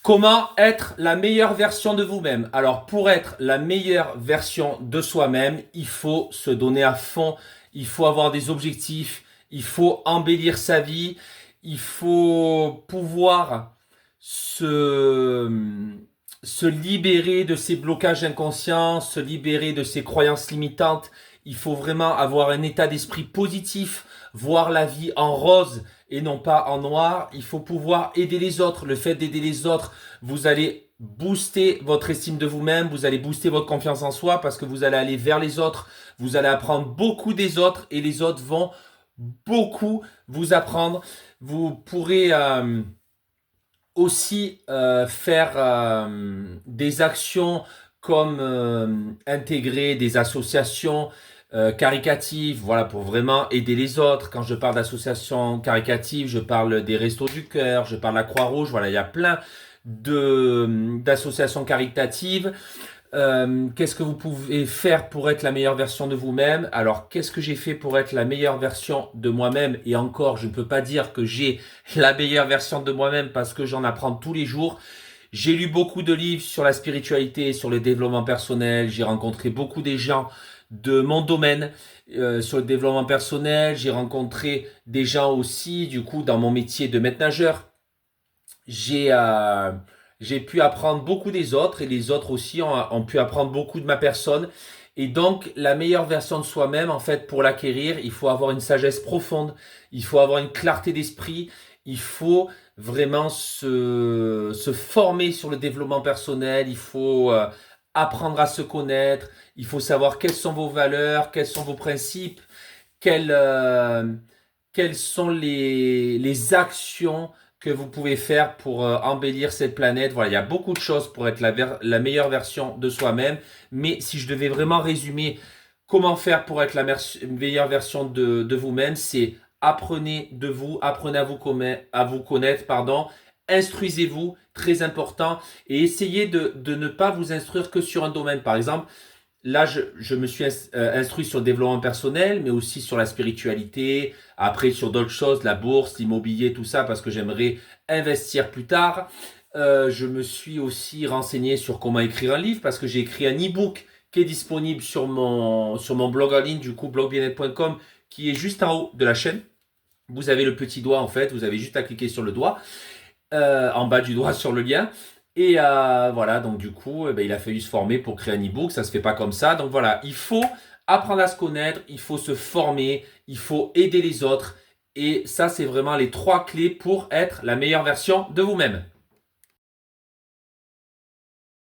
Comment être la meilleure version de vous-même? Alors, pour être la meilleure version de soi-même, il faut se donner à fond, il faut avoir des objectifs, il faut embellir sa vie, il faut pouvoir se, se libérer de ses blocages inconscients, se libérer de ses croyances limitantes. Il faut vraiment avoir un état d'esprit positif, voir la vie en rose et non pas en noir. Il faut pouvoir aider les autres. Le fait d'aider les autres, vous allez booster votre estime de vous-même, vous allez booster votre confiance en soi parce que vous allez aller vers les autres, vous allez apprendre beaucoup des autres et les autres vont beaucoup vous apprendre. Vous pourrez aussi faire des actions comme intégrer des associations caricatives, voilà, pour vraiment aider les autres. Quand je parle d'associations caritatives, je parle des Restos du Cœur, je parle de la Croix-Rouge, voilà, il y a plein d'associations caritatives. Qu'est-ce que vous pouvez faire pour être la meilleure version de vous-même? Alors, qu'est-ce que j'ai fait pour être la meilleure version de moi-même? Et encore, je ne peux pas dire que j'ai la meilleure version de moi-même parce que j'en apprends tous les jours. J'ai lu beaucoup de livres sur la spiritualité, sur le développement personnel. J'ai rencontré beaucoup des gens de mon domaine sur le développement personnel. J'ai rencontré des gens aussi, du coup, dans mon métier de maître nageur. J'ai j'ai pu apprendre beaucoup des autres et les autres aussi ont pu apprendre beaucoup de ma personne. Et donc, la meilleure version de soi-même, en fait, pour l'acquérir, il faut avoir une sagesse profonde, il faut avoir une clarté d'esprit, il faut vraiment se former sur le développement personnel, il faut apprendre à se connaître, il faut savoir quelles sont vos valeurs, quels sont vos principes, quelles, quelles sont les actions que vous pouvez faire pour embellir cette planète. Voilà, il y a beaucoup de choses pour être la meilleure version de soi-même. Mais si je devais vraiment résumer comment faire pour être la meilleure version de vous-même, c'est apprenez de vous, apprenez à vous connaître, pardon. Instruisez-vous, très important, et essayez de ne pas vous instruire que sur un domaine. Par exemple, là, je me suis instruit sur le développement personnel, mais aussi sur la spiritualité, après sur d'autres choses, la bourse, l'immobilier, tout ça, parce que j'aimerais investir plus tard. Je me suis aussi renseigné sur comment écrire un livre, parce que j'ai écrit un e-book qui est disponible sur mon blog en ligne, du coup, blogbiennet.com, qui est juste en haut de la chaîne. Vous avez le petit doigt, en fait, vous avez juste à cliquer sur le doigt, en bas du doigt sur le lien. Et voilà, donc du coup, il a fallu se former pour créer un e-book, ça se fait pas comme ça. Donc voilà, il faut apprendre à se connaître, il faut se former, il faut aider les autres. Et ça, c'est vraiment les trois clés pour être la meilleure version de vous-même.